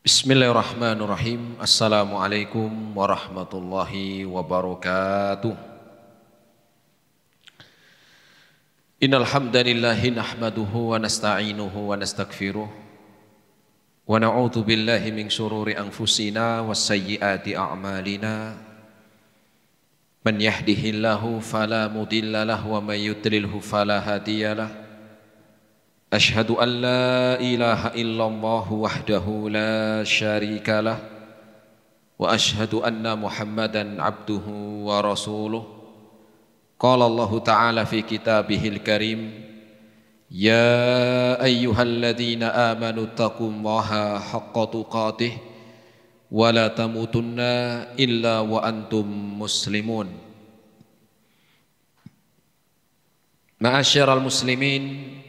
Bismillahirrahmanirrahim. Assalamualaikum warahmatullahi wabarakatuh. Innal hamdalillahi nahmaduhu wa nasta'inuhu wa nastaghfiruh wa na'udzu billahi min shururi anfusina was sayyiati a'malina. Man yahdihillahu fala mudhillalah wa may yudlilhu fala hadiyalah. Ashhadu an la ilaha illallah wahdahu la syarika lah wa ashhadu anna Muhammadan abduhu wa rasuluh. Qala Allah Ta'ala fi kitabihil karim, ya ayyuhalladzina amanu taqullaha haqqa tuqatih wa la tamutunna illa wa antum muslimun. Ma'asyiral muslimin,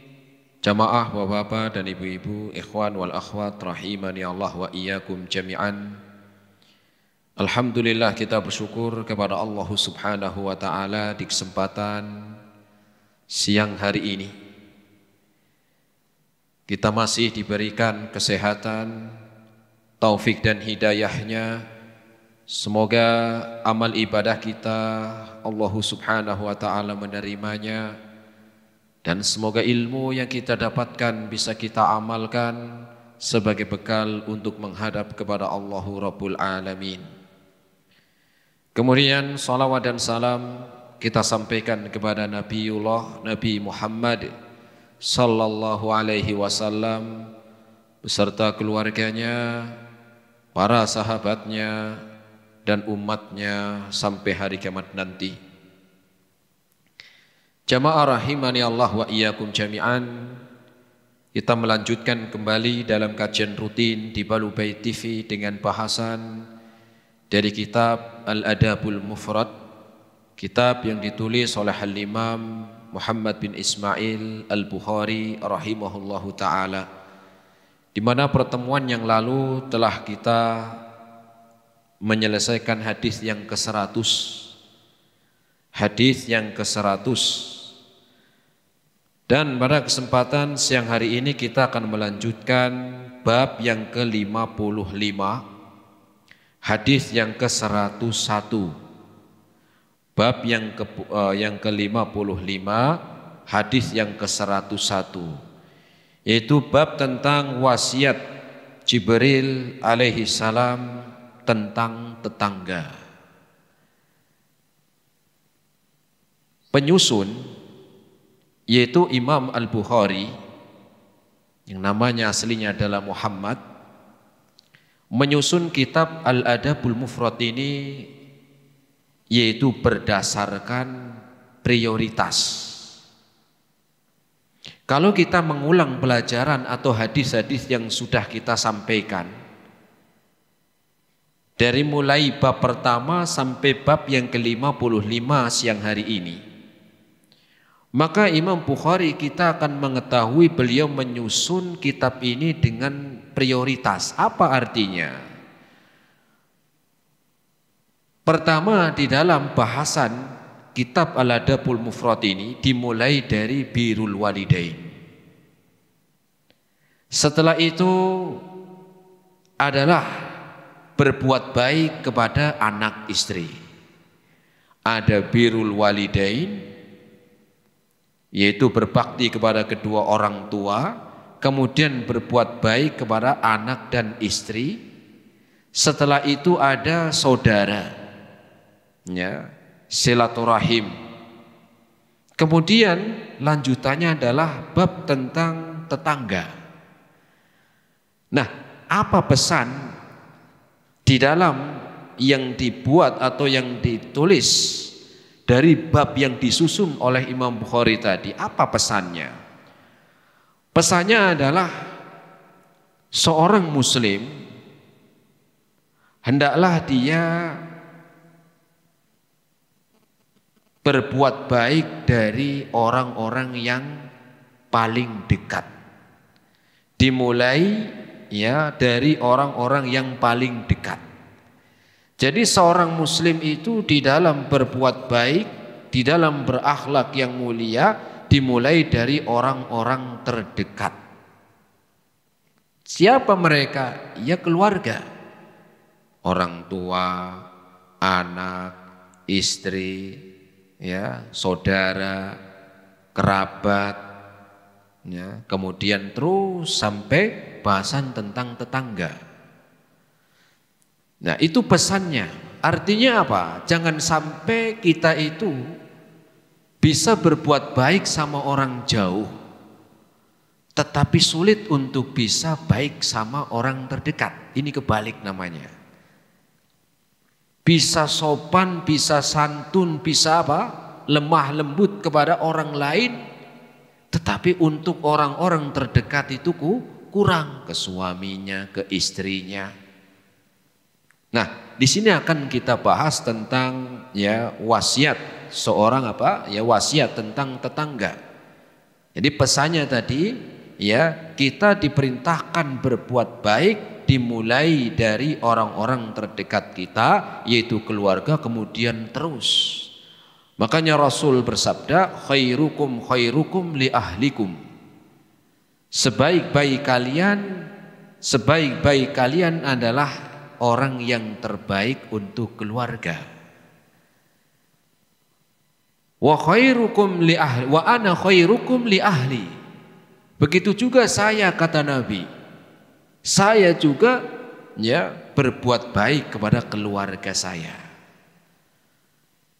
jamaah bapak-bapak dan ibu-ibu, ikhwan wal akhwat rahimani Allah wa iyyakum jami'an. Alhamdulillah, kita bersyukur kepada Allah Subhanahu wa taala di kesempatan siang hari ini. Kita masih diberikan kesehatan, taufik dan hidayahnya. Semoga amal ibadah kita Allah Subhanahu wa taala menerimanya. Dan semoga ilmu yang kita dapatkan bisa kita amalkan sebagai bekal untuk menghadap kepada Allahu Rabbul Alamin. Kemudian salawat dan salam kita sampaikan kepada Nabiullah Nabi Muhammad sallallahu alaihi wasallam beserta keluarganya, para sahabatnya dan umatnya sampai hari kiamat nanti. Jamaah rahimani Allah wa iyyakum jami'an. Kita melanjutkan kembali dalam kajian rutin di Balu Bait TV dengan bahasan dari kitab Al-Adabul Mufrad, kitab yang ditulis oleh Al-Imam Muhammad bin Ismail Al-Bukhari rahimahullahu ta'ala, di mana pertemuan yang lalu telah kita menyelesaikan hadis yang ke-100. Hadis yang ke-100. Dan pada kesempatan siang hari ini kita akan melanjutkan bab yang ke-55, hadis yang ke-101. Bab yang ke-55, hadis yang ke-101, yaitu bab tentang wasiat Jibril alaihi salam tentang tetangga. Penyusun yaitu Imam Al-Bukhari, yang namanya aslinya adalah Muhammad, menyusun kitab Al-Adabul Mufrad ini yaitu berdasarkan prioritas. Kalau kita mengulang pelajaran atau hadis-hadis yang sudah kita sampaikan, dari mulai bab pertama sampai bab yang ke-55 siang hari ini, maka Imam Bukhari kita akan mengetahui beliau menyusun kitab ini dengan prioritas. Apa artinya? Pertama, di dalam bahasan kitab Al-Adabul Mufrad ini dimulai dari birrul walidain. Setelah itu adalah berbuat baik kepada anak istri. Ada birrul walidain, yaitu berbakti kepada kedua orang tua, kemudian berbuat baik kepada anak dan istri. Setelah itu ada saudara, ya, silaturahim. Kemudian lanjutannya adalah bab tentang tetangga. Nah, apa pesan di dalam yang dibuat atau yang ditulis dari bab yang disusun oleh Imam Bukhari tadi? Apa pesannya? Pesannya adalah seorang muslim hendaklah dia berbuat baik dari orang-orang yang paling dekat. Dimulai ya dari orang-orang yang paling dekat. Jadi seorang muslim itu di dalam berbuat baik, di dalam berakhlak yang mulia, dimulai dari orang-orang terdekat. Siapa mereka? Ya keluarga. Orang tua, anak, istri, ya, saudara, kerabat, ya, kemudian terus sampai bahasan tentang tetangga. Nah, itu pesannya. Artinya apa? Jangan sampai kita itu bisa berbuat baik sama orang jauh, tetapi sulit untuk bisa baik sama orang terdekat. Ini kebalik namanya. Bisa sopan, bisa santun, bisa apa? Lemah lembut kepada orang lain, tetapi untuk orang-orang terdekat itu kurang, ke suaminya, ke istrinya. Nah, di sini akan kita bahas tentang ya wasiat seorang apa? Ya wasiat tentang tetangga. Jadi pesannya tadi ya kita diperintahkan berbuat baik dimulai dari orang-orang terdekat kita, yaitu keluarga, kemudian terus. Makanya Rasul bersabda, khairukum khairukum li ahlikum. Sebaik-baik kalian adalah orang yang terbaik untuk keluarga. Wa khairukum li ahli wa ana khairukum li ahli. Begitu juga saya, kata Nabi. Saya juga ya berbuat baik kepada keluarga saya.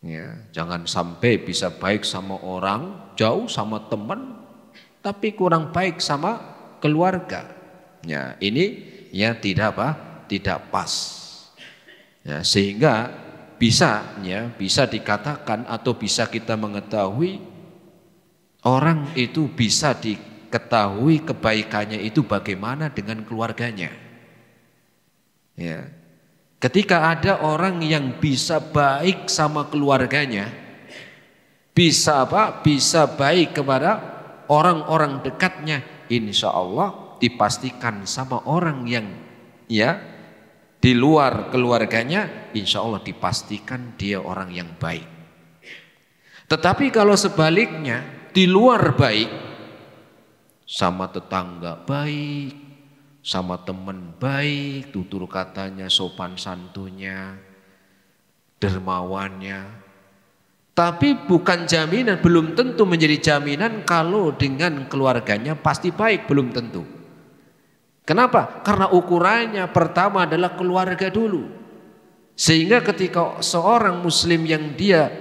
Ya, jangan sampai bisa baik sama orang jauh, sama teman, tapi kurang baik sama keluarga. Ya, ini ya tidak apa? Tidak pas. Ya, sehingga bisa dikatakan atau bisa kita mengetahui orang itu bisa diketahui kebaikannya itu bagaimana dengan keluarganya. Ya. Ketika ada orang yang bisa baik sama keluarganya, bisa apa? Bisa baik kepada orang-orang dekatnya, insya Allah dipastikan sama orang yang ya di luar keluarganya, insya Allah dipastikan dia orang yang baik. Tetapi kalau sebaliknya, di luar baik, sama tetangga baik, sama teman baik, tutur katanya, sopan santunnya, dermawannya, tapi bukan jaminan, belum tentu menjadi jaminan kalau dengan keluarganya pasti baik, belum tentu. Kenapa? Karena ukurannya pertama adalah keluarga dulu. Sehingga ketika seorang muslim yang dia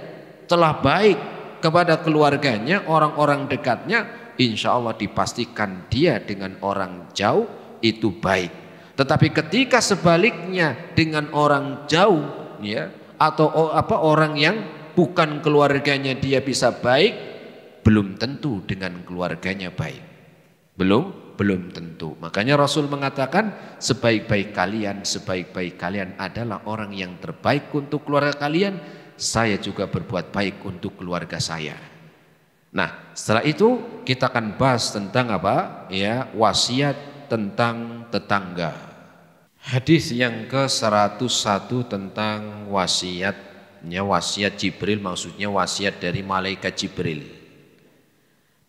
telah baik kepada keluarganya, orang-orang dekatnya, insya Allah dipastikan dia dengan orang jauh itu baik. Tetapi ketika sebaliknya dengan orang jauh ya, atau orang yang bukan keluarganya dia bisa baik, belum tentu dengan keluarganya baik. Belum tentu. Makanya Rasul mengatakan sebaik-baik kalian adalah orang yang terbaik untuk keluarga kalian. Saya juga berbuat baik untuk keluarga saya. Nah, setelah itu kita akan bahas tentang apa? Ya, wasiat tentang tetangga. Hadis yang ke-101 tentang wasiat. Ya, wasiat Jibril, maksudnya wasiat dari malaikat Jibril.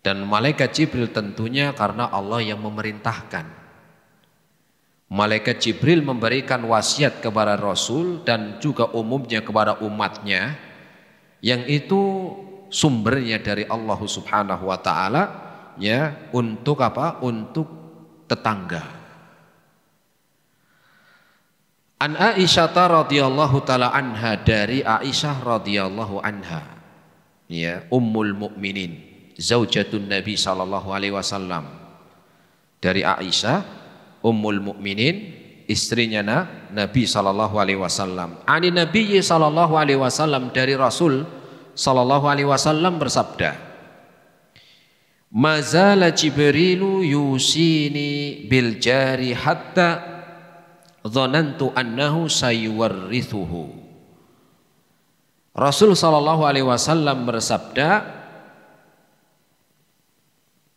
Dan malaikat Jibril tentunya karena Allah yang memerintahkan. Malaikat Jibril memberikan wasiat kepada Rasul dan juga umumnya kepada umatnya, yang itu sumbernya dari Allah Subhanahu wa taala ya, untuk apa? Untuk tetangga. An Aisyah radhiyallahu taala anha, dari Aisyah radhiyallahu anha ya, ummul mukminin, zaujatun Nabi sallallahu alaihi wasallam. Dari Aisyah ummul mukminin, istrinya Nabi sallallahu alaihi wasallam. Ani Nabi sallallahu alaihi wasallam, dari Rasul sallallahu alaihi wasallam bersabda, mazala Jibrilu yusini bil jari hatta dhanantu annahu sayuwarrithuhu. Rasul sallallahu alaihi wasallam bersabda,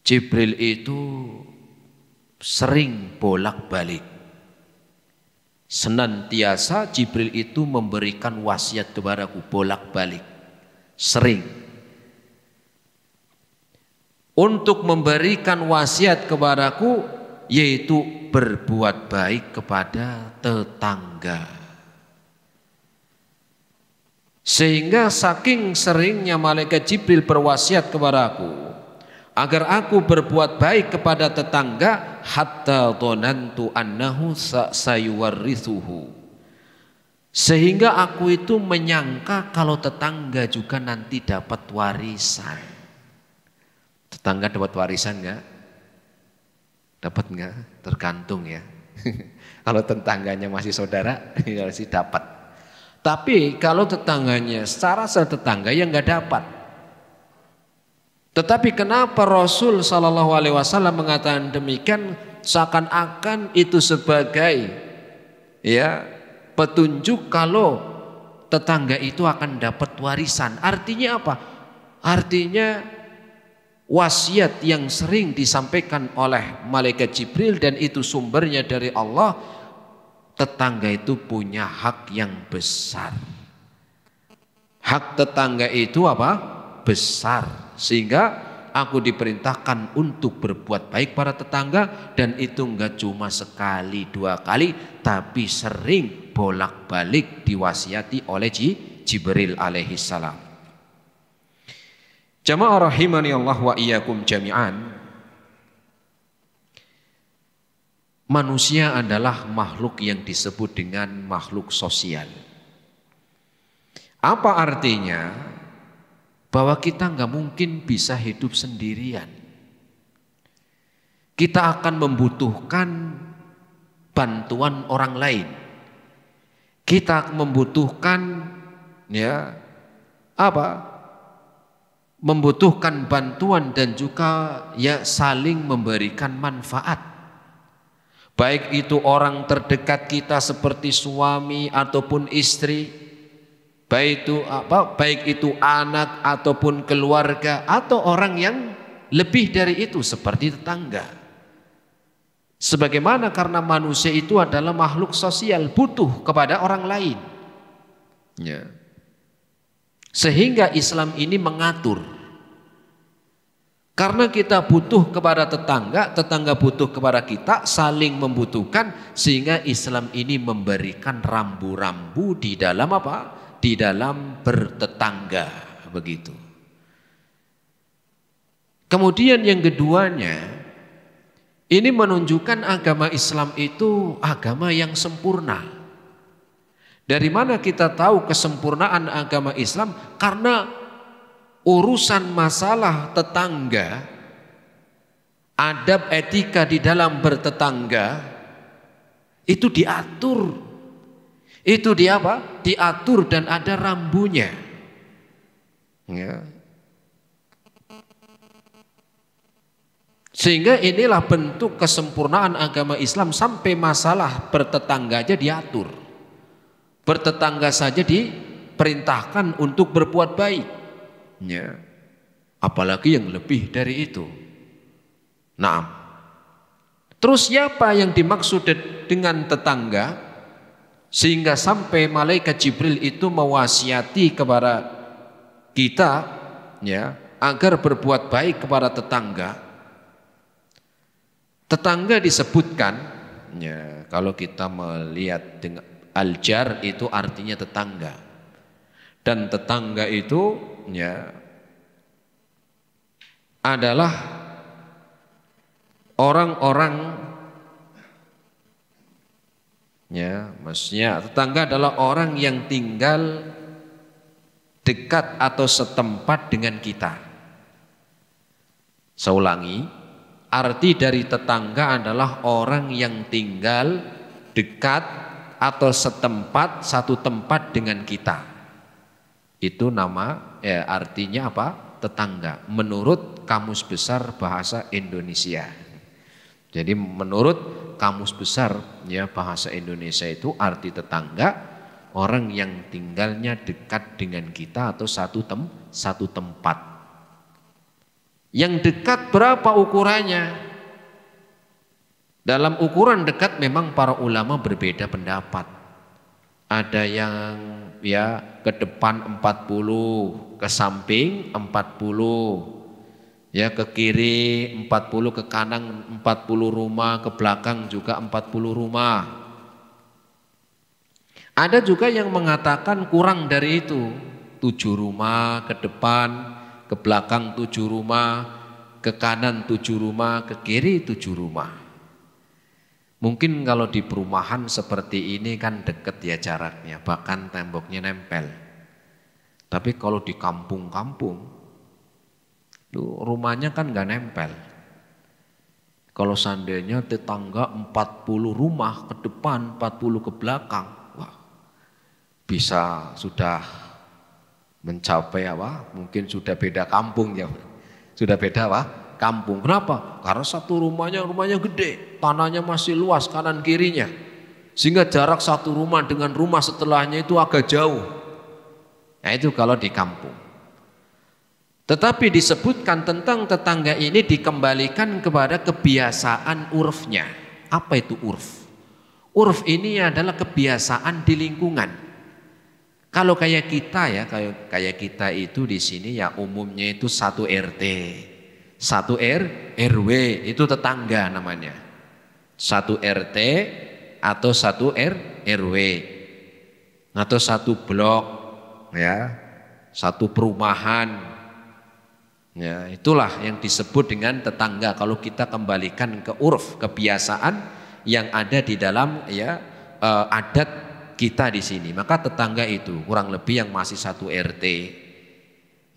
Jibril itu sering bolak-balik, senantiasa Jibril itu memberikan wasiat kepadaku, bolak-balik, sering. Untuk memberikan wasiat kepadaku yaitu berbuat baik kepada tetangga. Sehingga saking seringnya malaikat Jibril berwasiat kepada aku agar aku berbuat baik kepada tetangga, hatta dhanantu annahu sayuwarrithuhu, sehingga aku itu menyangka kalau tetangga juga nanti dapat warisan. Tetangga dapat warisan enggak? Dapat enggak? Tergantung ya. Kalau tetangganya masih saudara, ya sih dapat. Tapi kalau tetangganya secara setetangga yang enggak dapat. Tetapi kenapa Rasul Shallallahu Alaihi Wasallam mengatakan demikian? Seakan-akan itu sebagai ya petunjuk kalau tetangga itu akan dapat warisan. Artinya apa? Artinya wasiat yang sering disampaikan oleh malaikat Jibril dan itu sumbernya dari Allah. Tetangga itu punya hak yang besar. Hak tetangga itu apa? Besar. Sehingga aku diperintahkan untuk berbuat baik pada tetangga, dan itu enggak cuma sekali dua kali, tapi sering bolak-balik diwasiati oleh Jibril alaihi salam. Jamaah rahimani Allah wa iyyakum jami'an. Manusia adalah makhluk yang disebut dengan makhluk sosial. Apa artinya? Bahwa kita nggak mungkin bisa hidup sendirian. Kita akan membutuhkan bantuan orang lain. Kita membutuhkan membutuhkan bantuan dan juga saling memberikan manfaat. Baik itu orang terdekat kita seperti suami ataupun istri, baik itu anak ataupun keluarga, atau orang yang lebih dari itu seperti tetangga. Sebagaimana karena manusia itu adalah makhluk sosial, butuh kepada orang lain. Sehingga Islam ini mengatur. Karena kita butuh kepada tetangga, tetangga butuh kepada kita, saling membutuhkan, sehingga Islam ini memberikan rambu-rambu di dalam apa? Di dalam bertetangga, begitu. Kemudian yang keduanya, ini menunjukkan agama Islam itu agama yang sempurna. Dari mana kita tahu kesempurnaan agama Islam? Karena urusan masalah tetangga, adab etika di dalam bertetangga itu diatur. Itu diatur dan ada rambunya. Sehingga inilah bentuk kesempurnaan agama Islam, sampai masalah bertetangga aja diatur. Bertetangga saja diperintahkan untuk berbuat baik. Apalagi yang lebih dari itu. Nah, terus siapa yang dimaksud dengan tetangga, sehingga sampai malaikat Jibril itu mewasiati kepada kita agar berbuat baik kepada tetangga. Tetangga disebutkan kalau kita melihat dengan al-jar itu artinya tetangga, dan tetangga itu adalah orang-orang, maksudnya tetangga adalah orang yang tinggal dekat atau setempat dengan kita. Saya ulangi, arti dari tetangga adalah orang yang tinggal dekat atau setempat, satu tempat dengan kita. Itu artinya apa? Tetangga. Menurut Kamus Besar Bahasa Indonesia. Jadi menurut Kamus Besar Bahasa Indonesia itu arti tetangga orang yang tinggalnya dekat dengan kita atau satu tempat. Yang dekat berapa ukurannya? Dalam ukuran dekat memang para ulama berbeda pendapat. Ada yang ke depan 40, ke samping 40. Ya, ke kiri 40, ke kanan 40 rumah, ke belakang juga 40 rumah. Ada juga yang mengatakan kurang dari itu, 7 rumah ke depan, ke belakang 7 rumah, ke kanan 7 rumah, ke kiri 7 rumah. Mungkin kalau di perumahan seperti ini kan deket ya jaraknya, bahkan temboknya nempel. Tapi kalau di kampung-kampung, rumahnya kan nggak nempel. Kalau seandainya tetangga 40 rumah ke depan, 40 ke belakang, wah, bisa sudah mencapai apa? Mungkin sudah beda kampung ya. Sudah beda apa? Kampung. Kenapa? Karena satu rumahnya gede, tanahnya masih luas kanan kirinya. Sehingga jarak satu rumah dengan rumah setelahnya itu agak jauh. Nah itu kalau di kampung. Tetapi disebutkan tentang tetangga ini dikembalikan kepada kebiasaan urfnya. Apa itu urf? Urf ini adalah kebiasaan di lingkungan. Kalau kayak kita ya, kayak kita itu di sini ya umumnya itu satu RT, satu RW itu tetangga namanya. Satu RT atau satu RW atau satu blok ya, satu perumahan. Ya, itulah yang disebut dengan tetangga kalau kita kembalikan ke urf, kebiasaan yang ada di dalam ya adat kita di sini. Maka tetangga itu kurang lebih yang masih satu RT,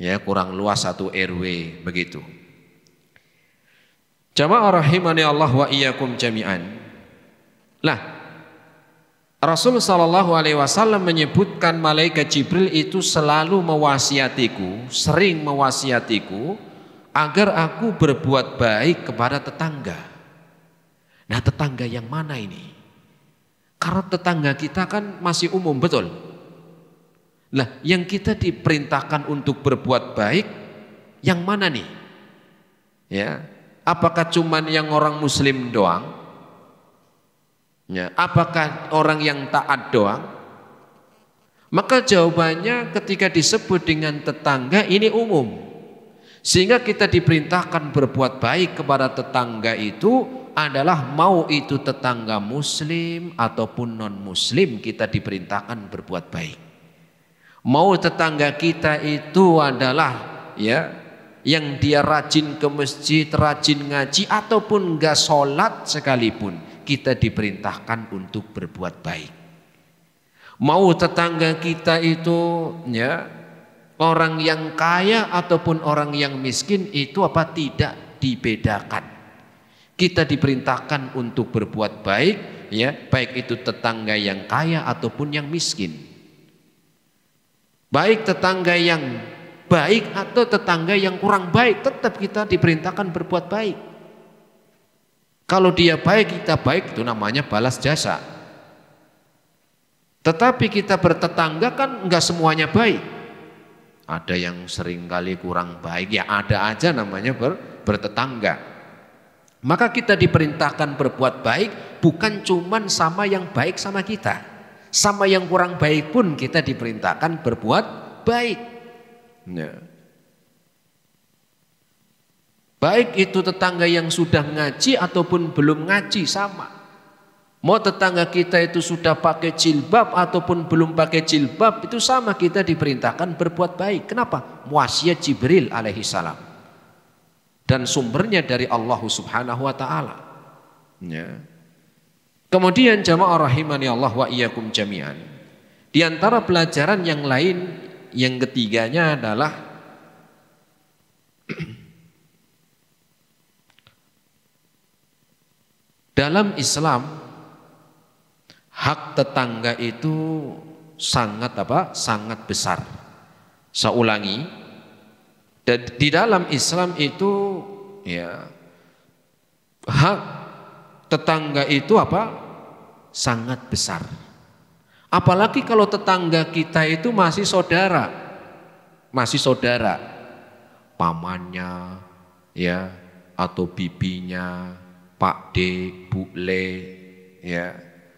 ya kurang luas satu RW begitu. Jamaah rahimani Allah wa iyyakum jami'an. Lah, Rasul sallallahu alaihi wasallam menyebutkan malaikat Jibril itu selalu mewasiatiku, sering mewasiatiku agar aku berbuat baik kepada tetangga. Nah, tetangga yang mana ini? Karena tetangga kita kan masih umum, betul? Lah, yang kita diperintahkan untuk berbuat baik yang mana nih? Ya, apakah cuman yang orang muslim doang? Ya, apakah orang yang taat doang? Maka jawabannya ketika disebut dengan tetangga ini umum. Sehingga kita diperintahkan berbuat baik kepada tetangga itu adalah mau itu tetangga muslim ataupun non muslim, kita diperintahkan berbuat baik. Mau tetangga kita itu adalah ya yang dia rajin ke masjid, rajin ngaji ataupun enggak sholat sekalipun, kita diperintahkan untuk berbuat baik. Mau tetangga kita itu ya orang yang kaya ataupun orang yang miskin, itu apa tidak dibedakan. Kita diperintahkan untuk berbuat baik ya, baik itu tetangga yang kaya ataupun yang miskin. Baik tetangga yang baik atau tetangga yang kurang baik, tetap kita diperintahkan berbuat baik. Kalau dia baik, kita baik, itu namanya balas jasa. Tetapi kita bertetangga kan enggak semuanya baik. Ada yang seringkali kurang baik, ya ada aja namanya bertetangga. Maka kita diperintahkan berbuat baik bukan cuman sama yang baik sama kita. Sama yang kurang baik pun kita diperintahkan berbuat baik. Ya. Baik itu tetangga yang sudah ngaji ataupun belum ngaji sama. Mau tetangga kita itu sudah pakai jilbab ataupun belum pakai jilbab, itu sama, kita diperintahkan berbuat baik. Kenapa? Wasiat Jibril alaihi salam. Dan sumbernya dari Allah Subhanahu wa taala. Ya. Kemudian jamaah rahimani Allah wa iyyakum jami'an. Di antara pelajaran yang lain, yang ketiganya adalah dalam Islam hak tetangga itu sangat sangat besar. Saya ulangi, di dalam Islam itu ya hak tetangga itu sangat besar. Apalagi kalau tetangga kita itu masih saudara, pamannya ya atau bibinya, Pak D, Bu Le ya,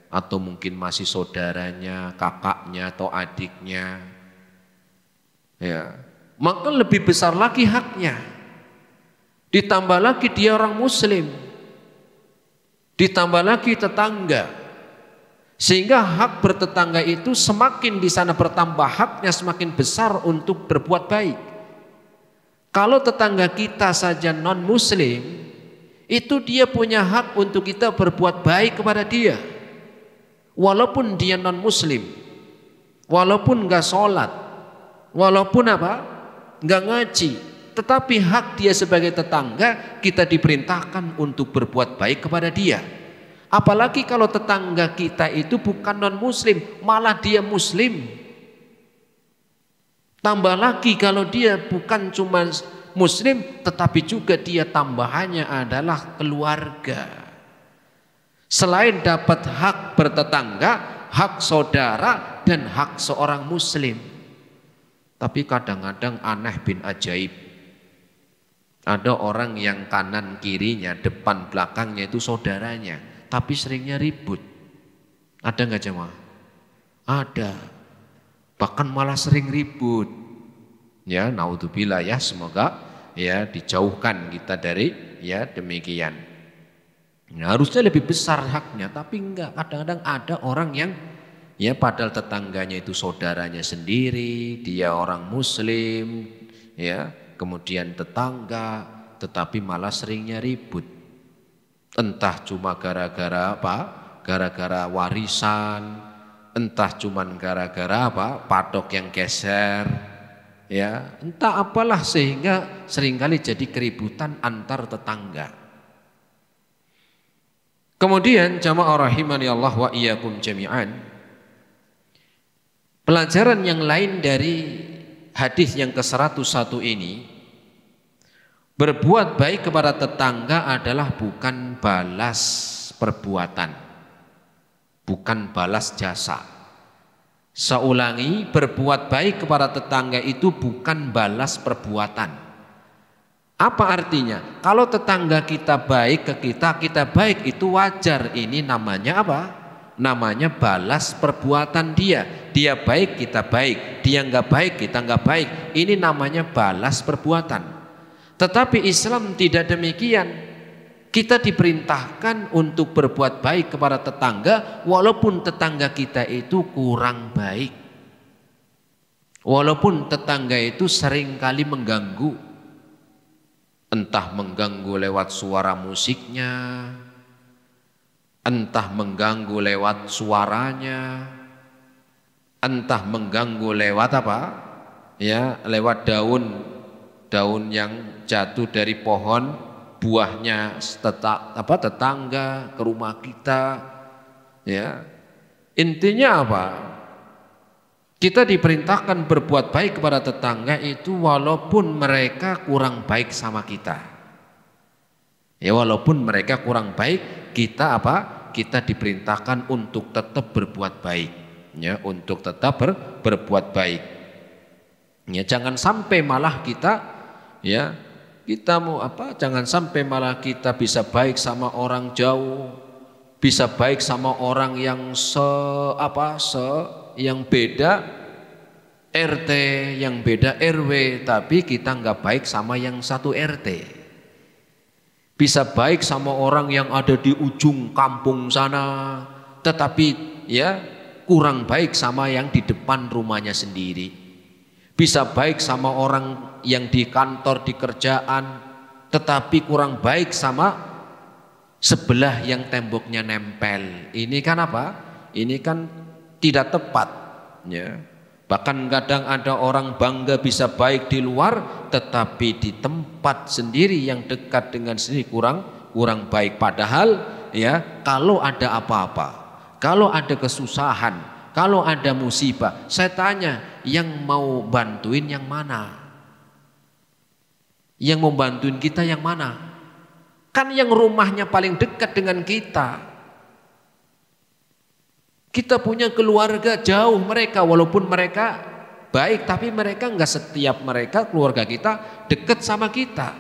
atau mungkin masih saudaranya, kakaknya atau adiknya ya, maka lebih besar lagi haknya. Ditambah lagi dia orang muslim. Ditambah lagi tetangga. Sehingga hak bertetangga itu semakin di sana bertambah, haknya semakin besar untuk berbuat baik. Kalau tetangga kita saja non muslim, itu dia punya hak untuk kita berbuat baik kepada dia. Walaupun dia non muslim, walaupun nggak sholat, walaupun apa, nggak ngaji, tetapi hak dia sebagai tetangga kita diperintahkan untuk berbuat baik kepada dia. Apalagi kalau tetangga kita itu bukan non muslim, malah dia muslim. Tambah lagi kalau dia bukan cuma muslim, tetapi juga dia tambahannya adalah keluarga. Selain dapat hak bertetangga, hak saudara, dan hak seorang muslim. Tapi kadang-kadang aneh bin ajaib. Ada orang yang kanan kirinya, depan belakangnya itu saudaranya, tapi seringnya ribut. Ada nggak jemaah? Ada. Bahkan malah sering ribut. Ya, naudzubillah ya, semoga ya dijauhkan kita dari ya demikian. Nah, harusnya lebih besar haknya, tapi enggak. Kadang-kadang ada orang yang ya padahal tetangganya itu saudaranya sendiri, dia orang muslim, ya, kemudian tetangga, tetapi malah seringnya ribut. Entah cuma gara-gara apa? Gara-gara warisan, entah cuma gara-gara apa? Patok yang geser, ya, entah apalah, sehingga seringkali jadi keributan antar tetangga. Kemudian jamaah rahimani Allah wa iyyakum jami'an, pelajaran yang lain dari hadis yang ke-101 ini, berbuat baik kepada tetangga adalah bukan balas perbuatan, bukan balas jasa. Saya ulangi, berbuat baik kepada tetangga itu bukan balas perbuatan. Apa artinya? Kalau tetangga kita baik ke kita, kita baik, itu wajar. Ini namanya apa? Namanya balas perbuatan dia. Dia baik, kita baik. Dia nggak baik, kita nggak baik. Ini namanya balas perbuatan. Tetapi Islam tidak demikian. Kita diperintahkan untuk berbuat baik kepada tetangga, walaupun tetangga kita itu kurang baik. Walaupun tetangga itu seringkali mengganggu. Entah mengganggu lewat suara musiknya, entah mengganggu lewat suaranya, entah mengganggu lewat apa? Ya, lewat daun yang jatuh dari pohon, buahnya tetangga ke rumah kita. Ya. Intinya apa? Kita diperintahkan berbuat baik kepada tetangga itu walaupun mereka kurang baik sama kita. Ya, walaupun mereka kurang baik, kita apa? Kita diperintahkan untuk tetap berbuat baik. Ya, untuk tetap berbuat baik. Ya, jangan sampai malah kita ya, kita mau apa? Jangan sampai malah kita bisa baik sama orang jauh, bisa baik sama orang yang yang beda RT, yang beda RW, tapi kita nggak baik sama yang satu RT. Bisa baik sama orang yang ada di ujung kampung sana, tetapi ya kurang baik sama yang di depan rumahnya sendiri. Bisa baik sama orang yang di kantor, di kerjaan, tetapi kurang baik sama sebelah yang temboknya nempel. Ini kan apa? Ini kan tidak tepat, ya. Bahkan kadang ada orang bangga bisa baik di luar, tetapi di tempat sendiri yang dekat dengan sendiri kurang baik. Padahal ya, kalau ada apa-apa, kalau ada kesusahan, kalau ada musibah, saya tanya, yang mau bantuin yang mana? Yang mau bantuin kita yang mana? Kan yang rumahnya paling dekat dengan kita. Kita punya keluarga jauh mereka, walaupun mereka baik, tapi mereka enggak setiap mereka keluarga kita dekat sama kita.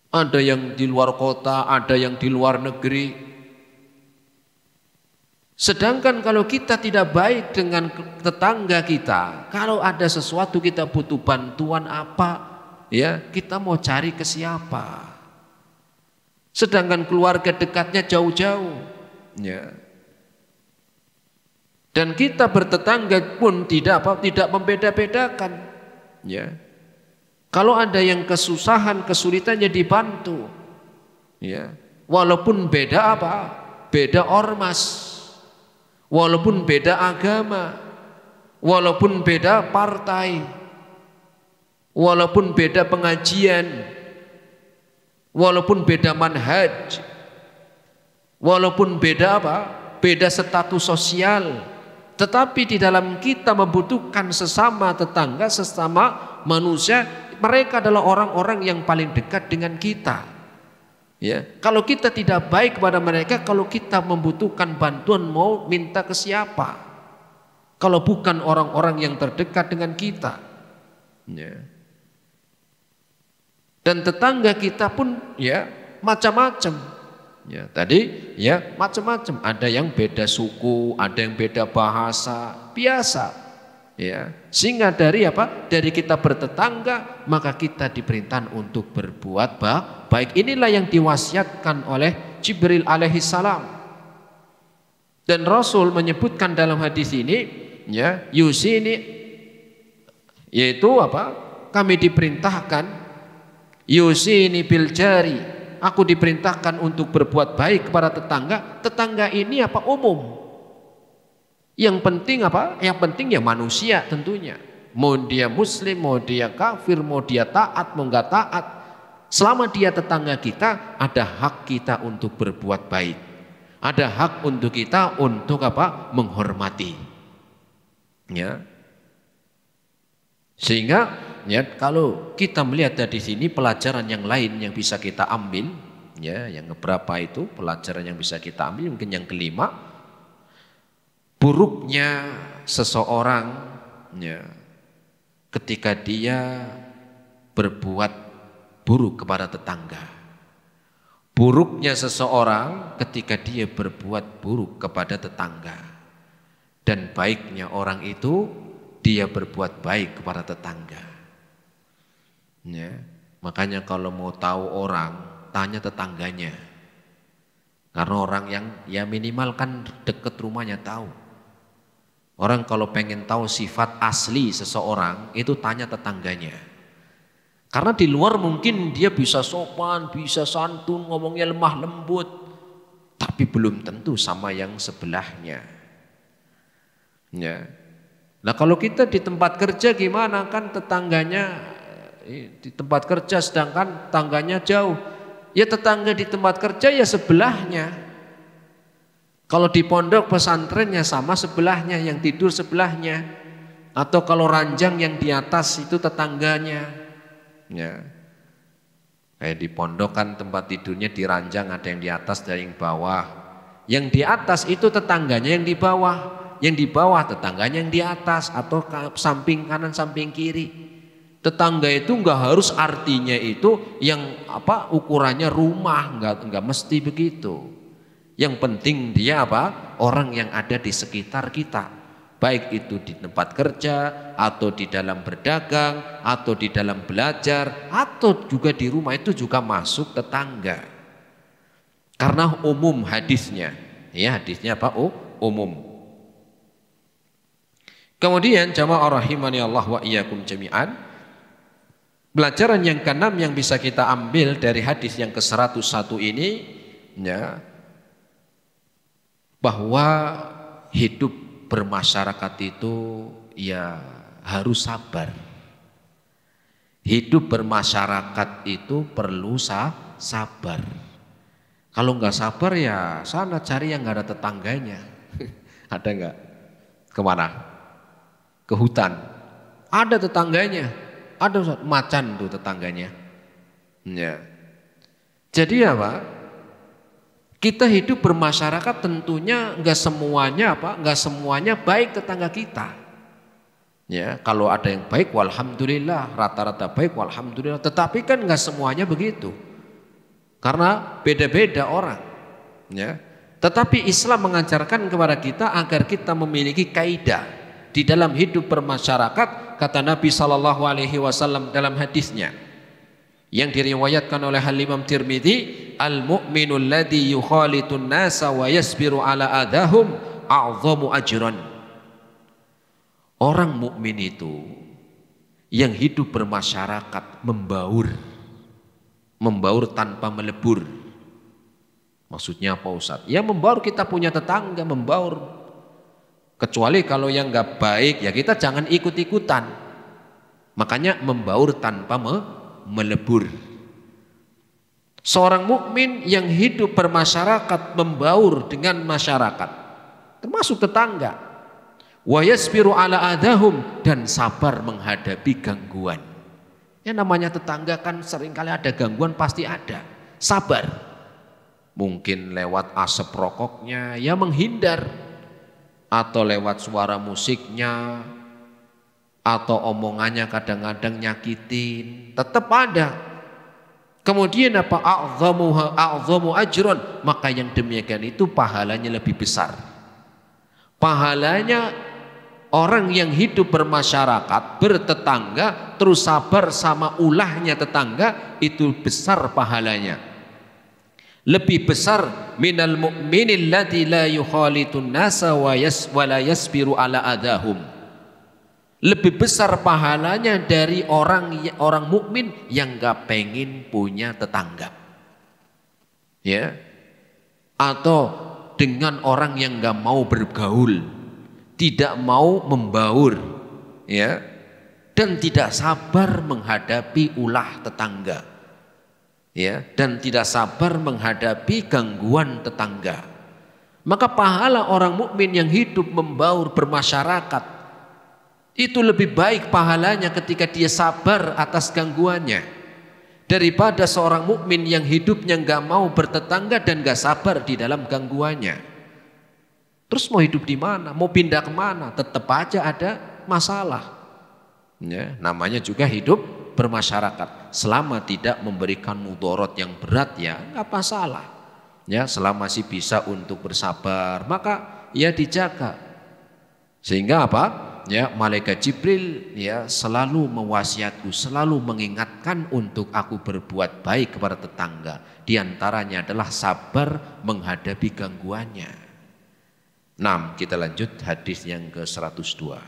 Ada yang di luar kota, ada yang di luar negeri. Sedangkan kalau kita tidak baik dengan tetangga kita, kalau ada sesuatu kita butuh bantuan apa, Ya, kita mau cari ke siapa? Sedangkan keluarga dekatnya jauh-jauh. Ya. Dan kita bertetangga pun tidak membeda-bedakan. Ya. Kalau ada yang kesusahan, kesulitannya dibantu. Ya. Walaupun beda apa? Beda ormas. Walaupun beda agama. Walaupun beda partai. Walaupun beda pengajian. Walaupun beda manhaj, walaupun beda apa? Beda status sosial, tetapi di dalam kita membutuhkan sesama tetangga, sesama manusia, mereka adalah orang-orang yang paling dekat dengan kita. Ya, kalau kita tidak baik kepada mereka, kalau kita membutuhkan bantuan mau minta ke siapa? Kalau bukan orang-orang yang terdekat dengan kita. Ya. Dan tetangga kita pun ya macam-macam. Ya, tadi ya macam-macam. Ada yang beda suku, ada yang beda bahasa, biasa. Ya, sehingga dari apa? Dari kita bertetangga, maka kita diperintahkan untuk berbuat baik. Inilah yang diwasiatkan oleh Jibril alaihissalam. Dan Rasul menyebutkan dalam hadis ini, ya, yusini, yaitu apa? Kami diperintahkan yusini bil jari, aku diperintahkan untuk berbuat baik kepada tetangga. Tetangga ini apa? Umum. Yang penting apa? Yang penting ya manusia tentunya. Mau dia muslim, mau dia kafir, mau dia taat, mau enggak taat. Selama dia tetangga kita, ada hak kita untuk berbuat baik. Ada hak untuk kita untuk apa? Menghormati. Ya. Sehingga ya, kalau kita melihat dari sini pelajaran yang lain yang bisa kita ambil, ya, yang beberapa itu pelajaran yang bisa kita ambil, mungkin yang kelima, buruknya seseorang, ya, ketika dia berbuat buruk kepada tetangga. Buruknya seseorang ketika dia berbuat buruk kepada tetangga. Dan baiknya orang itu dia berbuat baik kepada tetangga. Ya, makanya kalau mau tahu orang, tanya tetangganya. Karena orang yang ya minimal kan dekat rumahnya tahu. Orang kalau pengen tahu sifat asli seseorang, itu tanya tetangganya. Karena di luar mungkin dia bisa sopan, bisa santun, ngomongnya lemah lembut, tapi belum tentu sama yang sebelahnya. Ya. Nah, kalau kita di tempat kerja gimana, kan tetangganya di tempat kerja sedangkan tangganya jauh. Ya tetangga di tempat kerja ya sebelahnya. Kalau di pondok pesantrennya sama sebelahnya, yang tidur sebelahnya. Atau kalau ranjang yang di atas itu tetangganya. Ya. Kayak di pondok kan tempat tidurnya di ranjang, ada yang di atas, ada yang bawah. Yang di atas itu tetangganya yang di bawah. Yang di bawah tetangganya yang di atas, atau samping kanan samping kiri. Tetangga itu enggak harus artinya itu yang apa ukurannya rumah, enggak mesti begitu. Yang penting dia apa? Orang yang ada di sekitar kita. Baik itu di tempat kerja, atau di dalam berdagang, atau di dalam belajar, atau juga di rumah, itu juga masuk tetangga. Karena umum hadisnya. Ya, hadisnya apa? Oh, umum. Kemudian jamaah rahimani Allah wa iyyakum jami'an, pelajaran yang keenam yang bisa kita ambil dari hadis yang ke-101 ini, ya, bahwa hidup bermasyarakat itu ya harus sabar. Hidup bermasyarakat itu perlu sabar. Kalau nggak sabar ya sana cari yang nggak ada tetangganya. Ada nggak? Kemana? Ke hutan. Ada tetangganya. Ada macan tuh tetangganya. Ya. Jadi apa? Kita hidup bermasyarakat tentunya nggak semuanya apa? Nggak semuanya baik tetangga kita. Ya, kalau ada yang baik, walhamdulillah, rata-rata baik, walhamdulillah. Tetapi kan nggak semuanya begitu. Karena beda-beda orang. Ya. Tetapi Islam mengajarkan kepada kita agar kita memiliki kaidah di dalam hidup bermasyarakat. Kata Nabi SAW dalam hadisnya, yang diriwayatkan oleh Imam Tirmidzi, al-mu'minul ladzi yukhalitun nasa wa yasbiru ala adahum a'zamu ajran. Orang mukmin itu yang hidup bermasyarakat, membaur tanpa melebur. Maksudnya apa Ustaz? Ya membaur, kita punya tetangga, membaur. Kecuali kalau yang nggak baik ya kita jangan ikut-ikutan. Makanya membaur tanpa melebur. Seorang mukmin yang hidup bermasyarakat, membaur dengan masyarakat, termasuk tetangga. Wa yasbiru ala adahum, dan sabar menghadapi gangguan. Ya namanya tetangga kan seringkali ada gangguan, pasti ada. Sabar. Mungkin lewat asap rokoknya ya menghindar, atau lewat suara musiknya, atau omongannya kadang-kadang nyakitin, tetap ada. Kemudian apa? A'zamu ajron, maka yang demikian itu pahalanya lebih besar. Pahalanya orang yang hidup bermasyarakat, bertetangga, terus sabar sama ulahnya tetangga, itu besar pahalanya. Lebih besar minal mu'minil ladzi la yukhalitun nasa wa la yasbiru ala adahum. Lebih besar pahalanya dari orang mukmin yang gak pengen punya tetangga. Ya. Atau dengan orang yang gak mau bergaul, tidak mau membaur, ya, dan tidak sabar menghadapi ulah tetangga, ya, dan tidak sabar menghadapi gangguan tetangga. Maka pahala orang mukmin yang hidup membaur bermasyarakat itu lebih baik pahalanya ketika dia sabar atas gangguannya daripada seorang mukmin yang hidupnya nggak mau bertetangga dan nggak sabar di dalam gangguannya. Terus mau hidup di mana? Mau pindah kemana? Tetap aja ada masalah. Ya, namanya juga hidup bermasyarakat. Selama tidak memberikan mudorot yang berat ya nggak masalah. Ya, selama masih bisa untuk bersabar, maka ya dijaga. Sehingga apa? Ya, malaikat Jibril ya selalu mewasiatku, selalu mengingatkan untuk aku berbuat baik kepada tetangga. Di antaranya adalah sabar menghadapi gangguannya. 6, kita lanjut hadis yang ke-102.